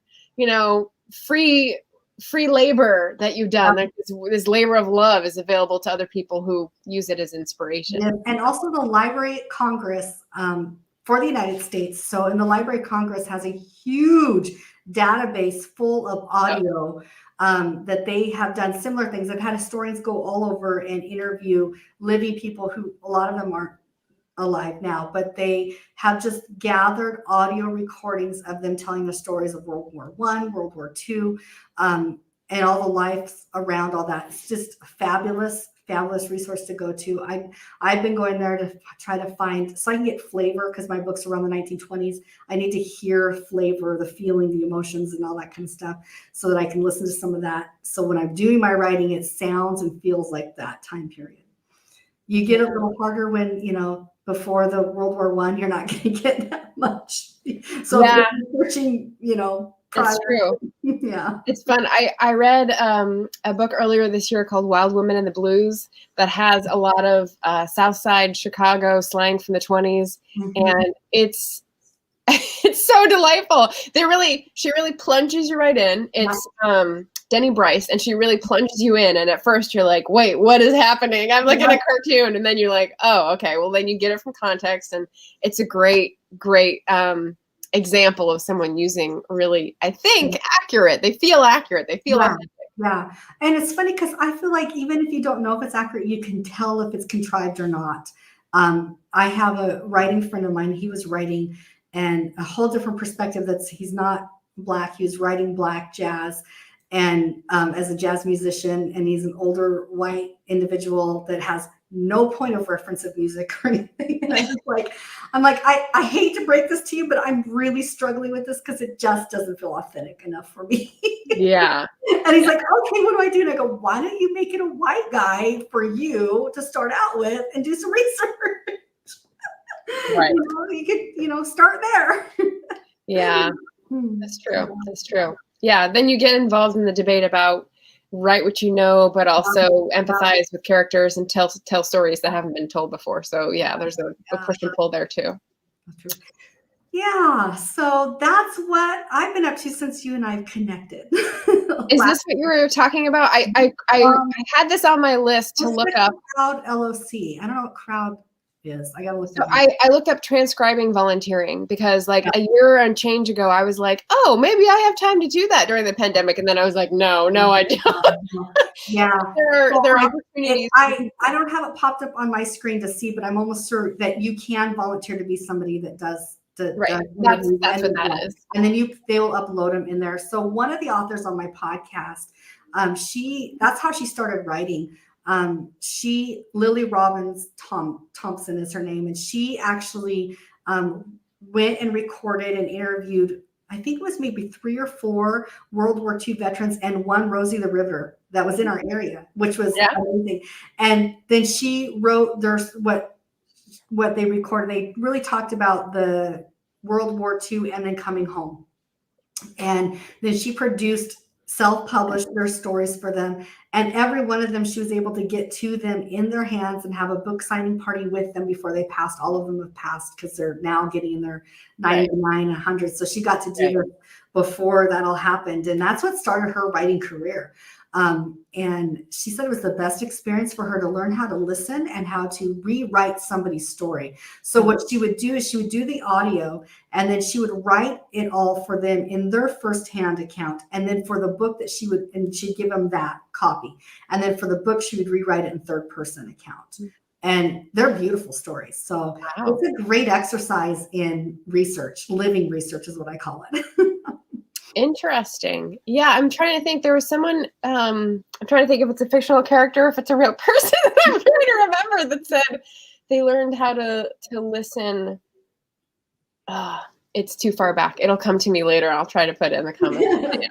free free labor that you've done. Like this labor of love is available to other people who use it as inspiration. Yeah. And also the Library Congress for the United States. So, in the Library Congress has a huge database full of audio that they have done similar things. They've had historians go all over and interview living people who, a lot of them aren't alive now, but they have just gathered audio recordings of them telling the stories of World War I, World War II, and all the lives around all that. It's just a fabulous resource to go to. I've been going there to try to find, so I can get flavor, because my books are around the 1920s. I need to hear flavor, the feeling, the emotions, and all that kind of stuff, so that I can listen to some of that. So when I'm doing my writing, it sounds and feels like that time period. You get a little harder when, before the World War I, you're not going to get that much. So if you're searching, That's true. Yeah. It's fun. I read a book earlier this year called Wild Women in the Blues that has a lot of South Side Chicago slang from the 20s. And it's so delightful. She really plunges you right in. It's Denny Bryce, and she really plunges you in. And at first you're like, wait, what is happening? I'm looking at a cartoon. And then you're like, oh, okay. Well, then you get it from context. And it's a great example of someone using really, I think, accurate. They feel accurate. They feel authentic. Yeah. And it's funny because I feel like even if you don't know if it's accurate, you can tell if it's contrived or not. I have a writing friend of mine. He was writing, and a whole different perspective. He's not Black. He was writing Black jazz, and as a jazz musician, and he's an older white individual that has no point of reference of music or anything. And I'm like, I hate to break this to you, but I'm really struggling with this because it just doesn't feel authentic enough for me. Yeah. And he's like, okay, what do I do? And I go, why don't you make it a white guy for you to start out with and do some research? Right. You could, start there. Yeah, that's true. That's true. Yeah. Then you get involved in the debate about write what you know, but also empathize with characters and tell stories that haven't been told before. So yeah, there's a push and pull there too. Yeah, so that's what I've been up to since you and I've connected. Is this what you were talking about? I had this on my list to look up. Crowd LOC. I don't know what crowd is. I gotta look. So I looked up transcribing volunteering because like a year and change ago, I was like, oh, maybe I have time to do that during the pandemic. And then I was like, no, I don't. Yeah. there are opportunities. I don't have it popped up on my screen to see, but I'm almost sure that you can volunteer to be somebody that does. Right. That's what that is. And then they will upload them in there. So one of the authors on my podcast, that's how she started writing. Lily Robbins Thompson is her name. And she actually went and recorded and interviewed, I think it was maybe 3 or 4 World War II veterans and one Rosie the River that was in our area, which was amazing. And then she wrote what they recorded. They really talked about the World War II and then coming home. And then she self-published their stories for them. And every one of them, she was able to get to them in their hands and have a book signing party with them before they passed. All of them have passed because they're now getting in their 99, 100. So she got to do this before that all happened. And that's what started her writing career. And she said it was the best experience for her to learn how to listen and how to rewrite somebody's story. So what she would do is she would do the audio and then she would write it all for them in their firsthand account. And then for the book that she'd give them that copy. And then for the book, she would rewrite it in third person account. And they're beautiful stories. So it's a great exercise in research. Living research is what I call it. Interesting. Yeah, I'm trying to think. There was someone, I'm trying to think if it's a fictional character, or if it's a real person that I'm trying to remember that said they learned how to listen. It's too far back. It'll come to me later. I'll try to put it in the comments. Yeah.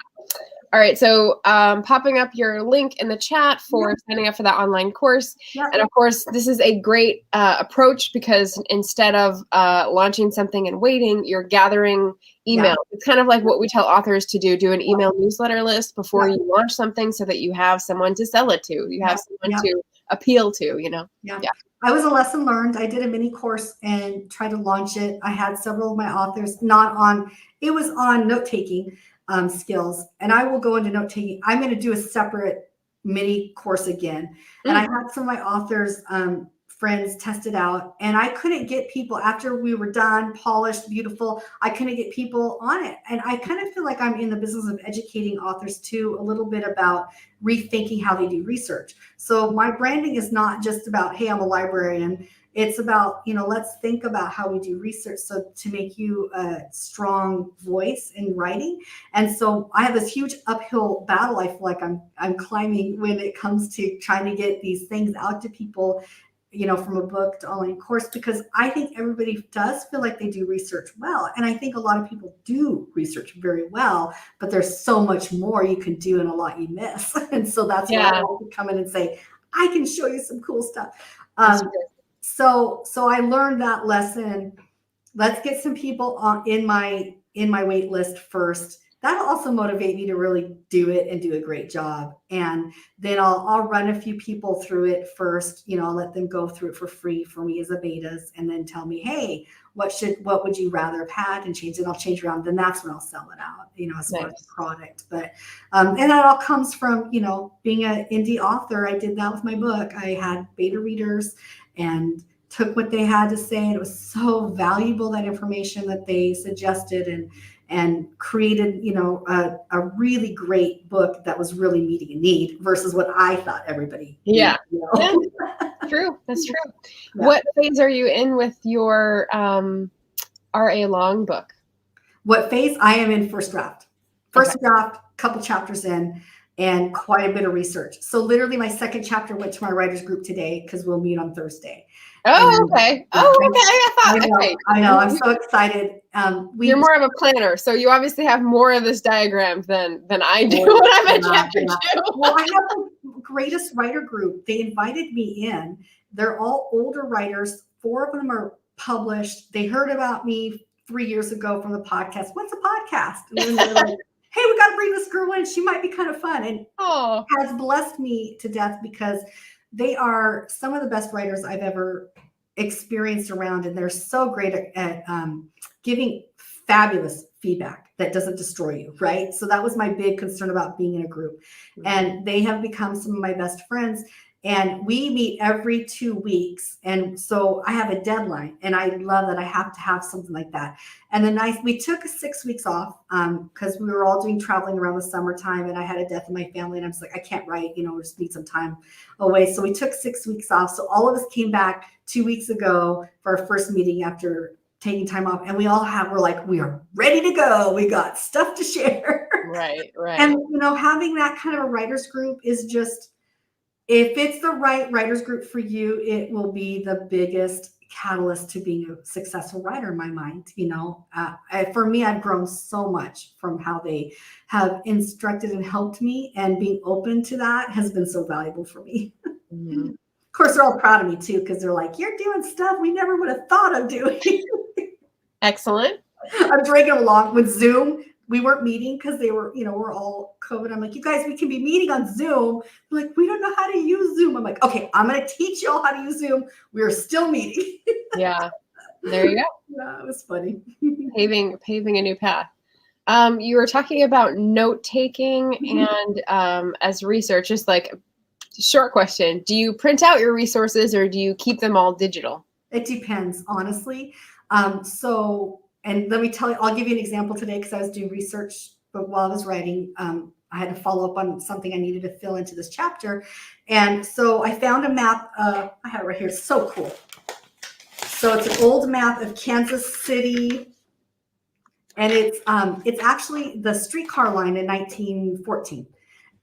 All right. So popping up your link in the chat for signing up for that online course. Yeah. And of course, this is a great approach because instead of launching something and waiting, you're gathering email. Yeah. It's kind of like what we tell authors to do an email newsletter list before you launch something so that you have someone to sell it to. You have someone to appeal to, Yeah. I was a lesson learned. I did a mini course and tried to launch it. I had several of my authors it was on note-taking. skills. And I will go into note taking. I'm going to do a separate mini course again. And I had some of my authors friends test it out, and I couldn't get people after we were done, polished, beautiful. I couldn't get people on it. And I kind of feel like I'm in the business of educating authors too, a little bit about rethinking how they do research. So my branding is not just about, hey, I'm a librarian. It's about, let's think about how we do research. So to make you a strong voice in writing. And so I have this huge uphill battle. I feel like I'm climbing when it comes to trying to get these things out to people, from a book to online course, because I think everybody does feel like they do research well. And I think a lot of people do research very well, but there's so much more you can do and a lot you miss. And so that's why I want to come in and say, I can show you some cool stuff. So I learned that lesson. Let's get some people in my wait list first. That'll also motivate me to really do it and do a great job. And then I'll run a few people through it first. I'll let them go through it for free for me as a betas, and then tell me, hey, what would you rather have had, and change it. I'll change around. Then that's when I'll sell it out, as far as the product. But and that all comes from, being an indie author. I did that with my book. I had beta readers and took what they had to say. And it was so valuable, that information that they suggested, and created, a really great book that was really meeting a need versus what I thought everybody needed, Yeah. True. That's true. Yeah. What phase are you in with your R.A. Long book? What phase? I am in first draft. First draft, couple chapters in, and quite a bit of research. So literally my second chapter went to my writers group today, because we'll meet on Thursday. Oh, okay. I know. I'm so excited. You're more of a planner, so you obviously have more of this diagram than I do when I'm in chapter 2. Well, I have the greatest writer group. They invited me in. They're all older writers. 4 of them are published. They heard about me 3 years ago from the podcast. What's a podcast? And then they're like, hey, we got to bring this girl in. She might be kind of fun. And has blessed me to death, because they are some of the best writers I've ever experienced around. And they're so great at giving fabulous feedback that doesn't destroy you, right? So that was my big concern about being in a group. And they have become some of my best friends. And we meet every 2 weeks. And so I have a deadline, and I love that I have to have something like that. And then we took 6 weeks off because we were all doing traveling around the summertime, and I had a death in my family, and I was like, I can't write, we just need some time away. So we took 6 weeks off. So all of us came back 2 weeks ago for our first meeting after taking time off, and we're like, we are ready to go. We got stuff to share. Right. And, having that kind of a writer's group is just, if it's the right writer's group for you, it will be the biggest catalyst to being a successful writer in my mind. For me, I've grown so much from how they have instructed and helped me, and being open to that has been so valuable for me. Mm-hmm. Of course, they're all proud of me too, because they're like, you're doing stuff we never would have thought of doing. Excellent. I'm dragging along with Zoom. We weren't meeting because they were, we're all COVID. I'm like, you guys, we can be meeting on Zoom. They're like, we don't know how to use Zoom. I'm like, okay, I'm going to teach you all how to use Zoom. We are still meeting. Yeah. There you go. Yeah, it was funny. Paving a new path. You were talking about note taking and as research, just like short question. Do you print out your resources, or do you keep them all digital? It depends, honestly. And let me tell you, I'll give you an example today, because I was doing research, but while I was writing, I had to follow up on something I needed to fill into this chapter. And so I found a map. I have it right here. It's so cool. So it's an old map of Kansas City. And it's actually the streetcar line in 1914.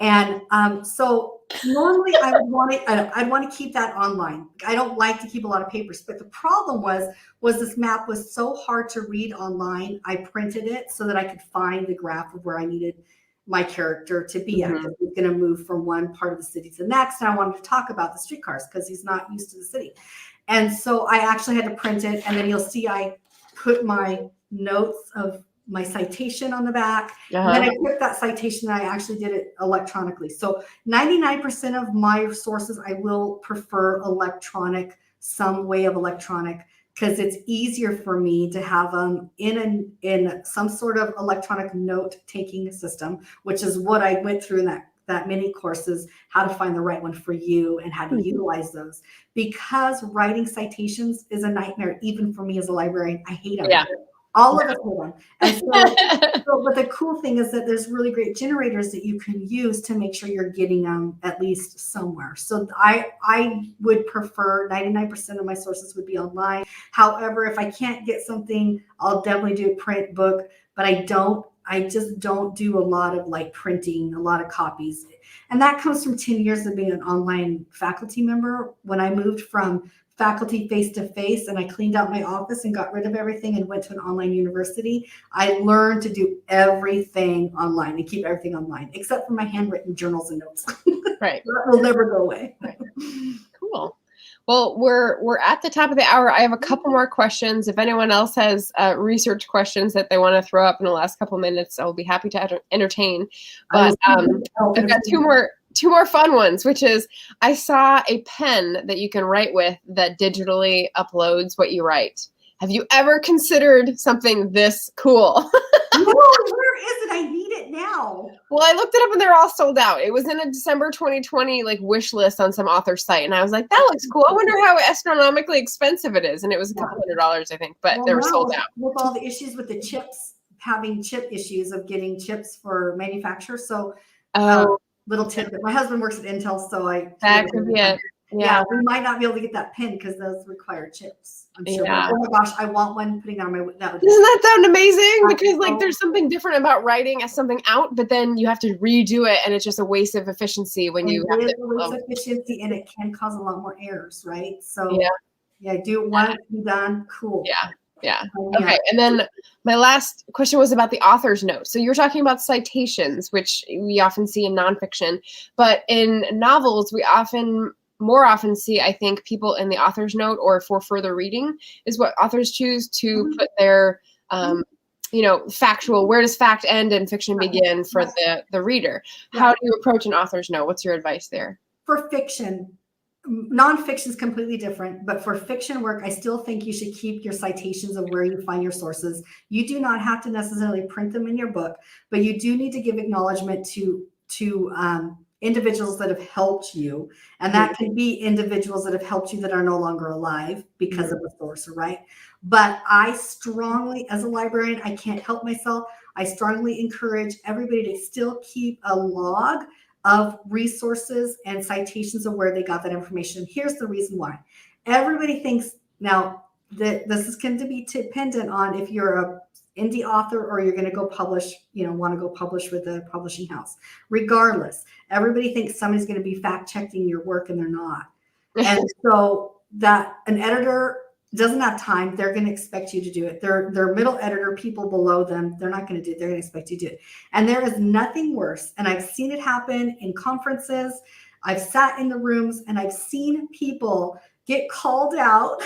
And so normally I'd want to keep that online. I don't like to keep a lot of papers, but the problem was this map was so hard to read online. I printed it so that I could find the graph of where I needed my character to be at. He's going to move from one part of the city to the next. And I wanted to talk about the streetcars because he's not used to the city. And so I actually had to print it. And then you'll see I put my notes of my citation on the back. And then I took that citation and I actually did it electronically. So 99% of my sources, I will prefer electronic, some way of electronic because it's easier for me to have them in some sort of electronic note-taking system, which is what I went through in that mini courses, how to find the right one for you and how to utilize those. Because writing citations is a nightmare, even for me as a librarian. I hate them. Yeah. All of us hate them. And but the cool thing is that there's really great generators that you can use to make sure you're getting them at least somewhere. So I would prefer 99% of my sources would be online. However, if I can't get something, I'll definitely do a print book, but I just don't do a lot of like printing, a lot of copies. And that comes from 10 years of being an online faculty member. When I moved from faculty face-to-face and I cleaned out my office and got rid of everything and went to an online university, I learned to do everything online and keep everything online, except for my handwritten journals and notes. Right. That will never go away. Right. Cool. Well, we're at the top of the hour. I have a couple more questions. If anyone else has research questions that they want to throw up in the last couple minutes, I'll be happy to entertain. But I've got two more fun ones, which is I saw a pen that you can write with that digitally uploads what you write. Have you ever considered something this cool? No, where is it? I need it now. Well, I looked it up and they're all sold out. It was in a December 2020 like wish list on some author site, and I was like, that looks cool. I wonder how astronomically expensive it is. And it was a couple $100, I think, but they were sold out. With all the issues with the chips, having chip issues of getting chips for manufacture. So little tidbit. My husband works at Intel, so that could be it. Yeah, we might not be able to get that pin because those require chips. I'm sure. Yeah. Oh my gosh, I want one. Putting on my Doesn't that sound amazing? Because like there's something different about writing something out, but then you have to redo it, and it's just a waste of efficiency when you have to. It is a waste of efficiency, and it can cause a lot more errors, right? So yeah, do want it to be done. Cool. Yeah. Okay. And then my last question was about the author's note. So you're talking about citations, which we often see in nonfiction, but in novels, we more often see, I think, people in the author's note or for further reading is what authors choose to put their, factual, where does fact end and fiction begin for the reader? How do you approach an author's note? What's your advice there? For fiction, nonfiction is completely different, but for fiction work, I still think you should keep your citations of where you find your sources. You do not have to necessarily print them in your book, but you do need to give acknowledgement to individuals that have helped you. And that can be individuals that have helped you that are no longer alive because of the source, right? But I strongly, as a librarian, I can't help myself. I strongly encourage everybody to still keep a log of resources and citations of where they got that information. Here's the reason why. Everybody thinks now that this is going to be dependent on if you're a indie author or you're going to go publish, want to go publish with a publishing house. Regardless, everybody thinks somebody's going to be fact checking your work and they're not. And so that an editor doesn't have time. They're going to expect you to do it. Their middle editor, people below them, they're not going to do it. They're going to expect you to do it. And there is nothing worse. And I've seen it happen in conferences. I've sat in the rooms and I've seen people get called out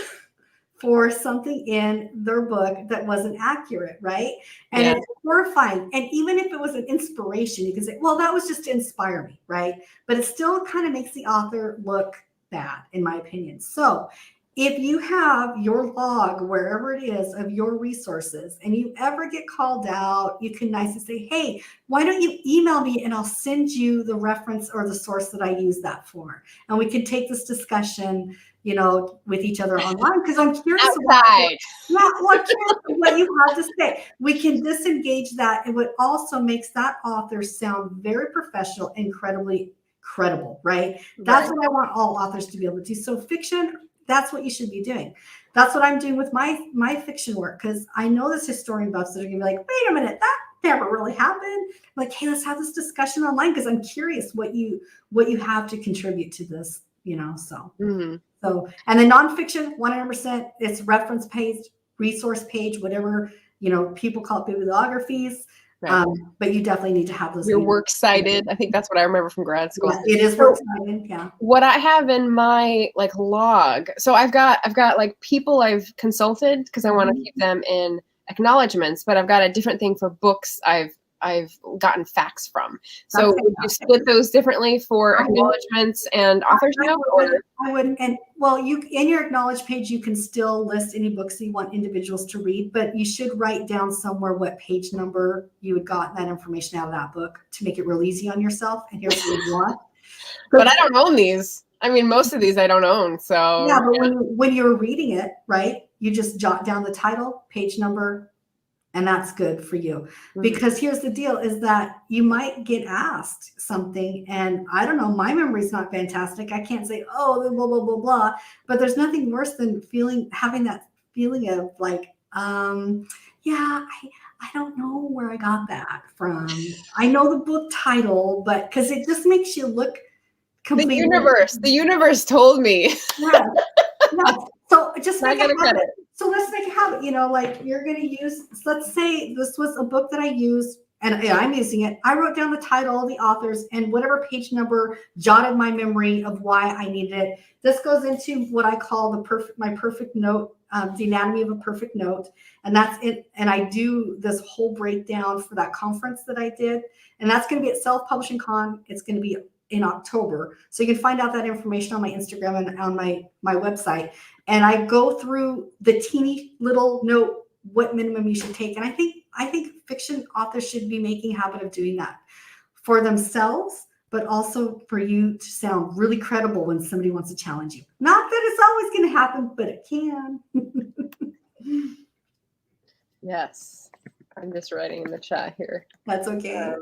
for something in their book that wasn't accurate, right? And it's horrifying. And even if it was an inspiration, you can say, well, that was just to inspire me, right? But it still kind of makes the author look bad, in my opinion. So if you have your log, wherever it is, of your resources, and you ever get called out, you can nicely say, hey, why don't you email me and I'll send you the reference or the source that I use that for. And we can take this discussion with each other online, because I'm curious outside. I'm curious what you have to say. We can disengage that, and what also makes that author sound very professional, incredibly credible, right? That's what I want all authors to be able to do. So fiction, that's what you should be doing. That's what I'm doing with my fiction work, because I know there's historian buffs that are gonna be like, wait a minute, that never really happened. I'm like, hey, let's have this discussion online, because I'm curious what you have to contribute to this, so. So, and then nonfiction, 100%, it's reference page, resource page, whatever, people call it bibliographies. Right. But you definitely need to have those. Your works cited. I think that's what I remember from grad school. Yeah, it is works cited. Yeah. What I have in my log, so I've got people I've consulted because I want to keep them in acknowledgments, but I've got a different thing for books I've I've gotten facts from. So would you split those differently for acknowledgements and author's note? I would, and well, you in your acknowledge page, you can still list any books that you want individuals to read, but you should write down somewhere what page number you had gotten that information out of that book to make it real easy on yourself. And here's what you want. But I don't own these. I mean, most of these I don't own. So yeah, but when you're reading it, right, you just jot down the title, page number, and that's good for you. Because here's the deal is that you might get asked something, and I don't know, my memory's not fantastic. I can't say, oh, blah, blah, blah, blah. But there's nothing worse than having that feeling of like, yeah, I don't know where I got that from. I know the book title, but because it just makes you look completely. The universe told me. Yeah. Yeah. So just not gonna cut it. So let's make a habit, like you're going to use, let's say this was a book that I used and I'm using it. I wrote down the title, the authors, and whatever page number jotted my memory of why I needed it. This goes into what I call my perfect note, the anatomy of a perfect note. And that's it. And I do this whole breakdown for that conference that I did. And that's going to be at Self-Publishing Con. It's going to be in October. So you can find out that information on my Instagram and on my website. And I go through the teeny little note, what minimum you should take. And I think fiction authors should be making a habit of doing that for themselves, but also for you to sound really credible when somebody wants to challenge you. Not that it's always going to happen, but it can. Yes. I'm just writing in the chat here. That's okay.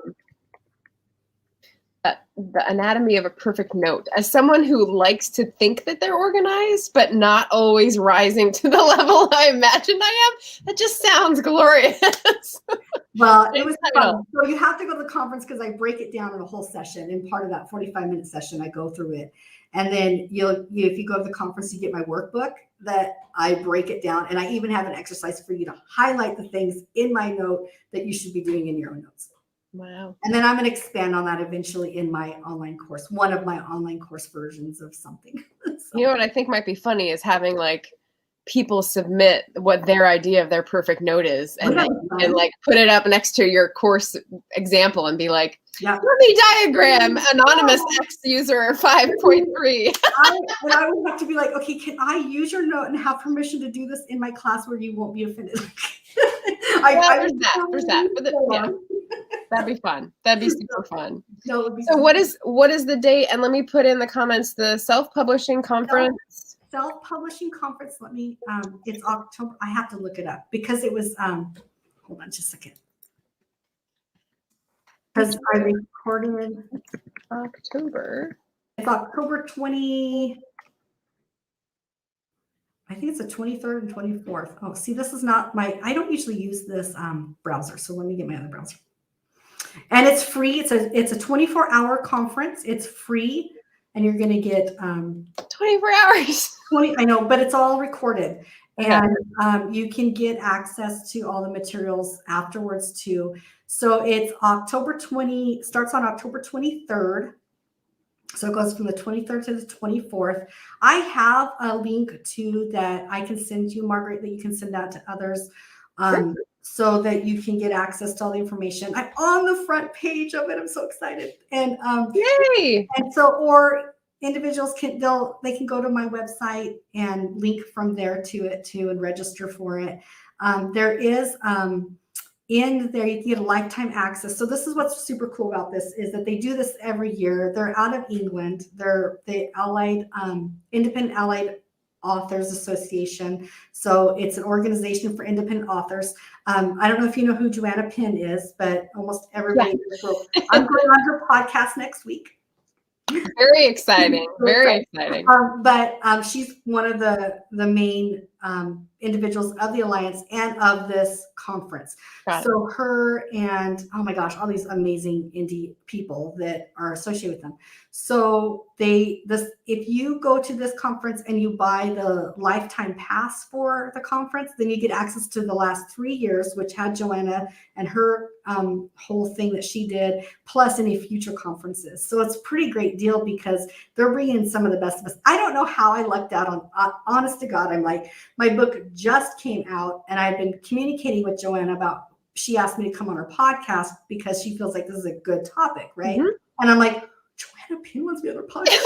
The anatomy of a perfect note. As someone who likes to think that they're organized, but not always rising to the level I imagined I am, that just sounds glorious. Well, it was fun. So you have to go to the conference because I break it down in a whole session. And part of that 45-minute session, I go through it. And then if you go to the conference, you get my workbook that I break it down. And I even have an exercise for you to highlight the things in my note that you should be doing in your own notes. Wow. And then I'm going to expand on that eventually in my online course, one of my online course versions of something. So. You know what I think might be funny is having like people submit what their idea of their perfect note is and like put it up next to your course example and be like, let me diagram anonymous X user 5.3. And I would have to be like, okay, can I use your note and have permission to do this in my class where you won't be offended? There's that. But yeah. That'd be fun. That'd be super fun. So what is the date? And let me put in the comments the self-publishing conference. Self-publishing conference. Let me it's October. I have to look it up because it was hold on just a second. Because I recorded October. It's October 20. I think it's the 23rd and 24th. Oh, see, this is not I don't usually use this browser. So let me get my other browser. And it's free. It's a 24-hour conference. It's free. And you're going to get 24 hours. 20. I know, but it's all recorded. And you can get access to all the materials afterwards too. So it's starts on October 23rd. So it goes from the 23rd to the 24th. I have a link too that I can send you, Margaret, that you can send out to others. So that you can get access to all the information. I'm on the front page of it. I'm so excited. And yay! And so, or individuals can go to my website and link from there to it too and register for it. There is in there you can get a lifetime access. So this is what's super cool about this is that they do this every year. They're out of England. They're the Independent Allied Authors Association. So it's an organization for independent authors. I don't know if you know who Joanna Penn is, but almost everybody in this world. I'm going on her podcast next week. Very exciting. Very exciting. But she's one of the main individuals of the Alliance and of this conference. So her and, oh my gosh, all these amazing indie people that are associated with them. So if you go to this conference and you buy the lifetime pass for the conference, then you get access to the last 3 years, which had Joanna and her whole thing that she did, plus any future conferences. So it's a pretty great deal because they're bringing in some of the best of us. I don't know how I lucked out on, honest to God, I'm like, my book just came out and I've been communicating with Joanna about she asked me to come on her podcast because she feels like this is a good topic, right? Mhm. And I'm like, Joanna Pin wants me on her podcast.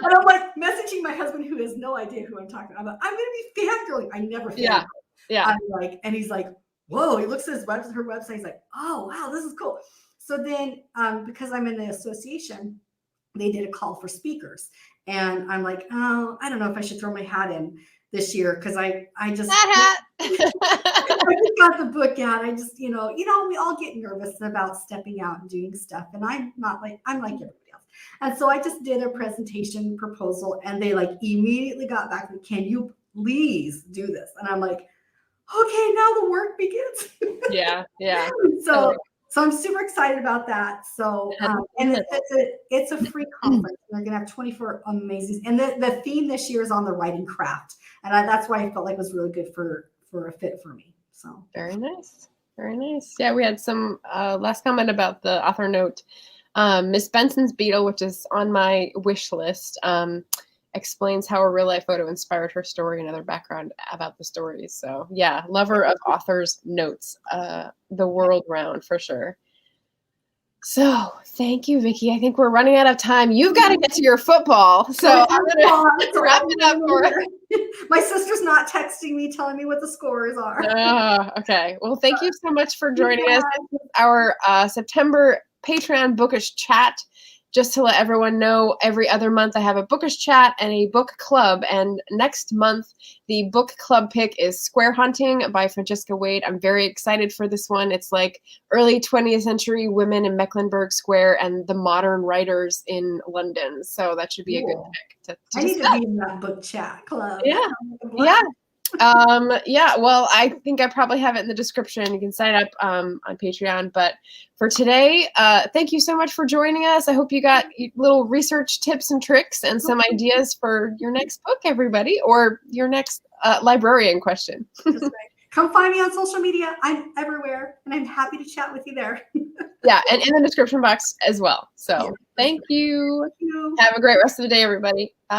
And I'm like messaging my husband, who has no idea who I'm talking about. I'm going to be fangirling. I never fangirl. Yeah. Yeah. I'm like, and he's like, whoa, he looks at her website. He's like, oh, wow, this is cool. So then, because I'm in the association, they did a call for speakers. And I'm like, oh, I don't know if I should throw my hat in this year because I just That hat. I just got the book out. I just, we all get nervous about stepping out and doing stuff. And I'm like everybody else. And so I just did a presentation proposal and they like immediately got back to me, can you please do this? And I'm like, okay, now the work begins. Yeah. Yeah. So I'm super excited about that. So, and it's a free conference. They're going to have 24 amazing, and the theme this year is on the writing craft. And that's why I felt like it was really good for a fit for me. So very nice. Very nice. Yeah. We had some last comment about the author note. Miss Benson's Beetle, which is on my wish list, explains how a real life photo inspired her story and other background about the stories. So yeah, lover of authors' notes, the world round for sure. So thank you, Vikki. I think we're running out of time. You've got to get to your football. So I'm going to wrap it up for it. My sister's not texting me, telling me what the scores are. Okay. Well, thank you so much for joining us. This is our September Patreon Bookish chat. Just to let everyone know, every other month I have a Bookish chat and a book club. And next month, the book club pick is Square Hunting by Francesca Wade. I'm very excited for this one. It's like early 20th century women in Mecklenburg Square and the modern writers in London. So that should be a good pick. I need to be in that book chat club. Yeah. Well, I think I probably have it in the description. You can sign up on Patreon. But for today, thank you so much for joining us. I hope you got little research tips and tricks and some ideas for your next book, everybody, or your next librarian question. That's right. Come find me on social media. I'm everywhere, and I'm happy to chat with you there. Yeah, and in the description box as well. So thank you. Have a great rest of the day, everybody. Bye.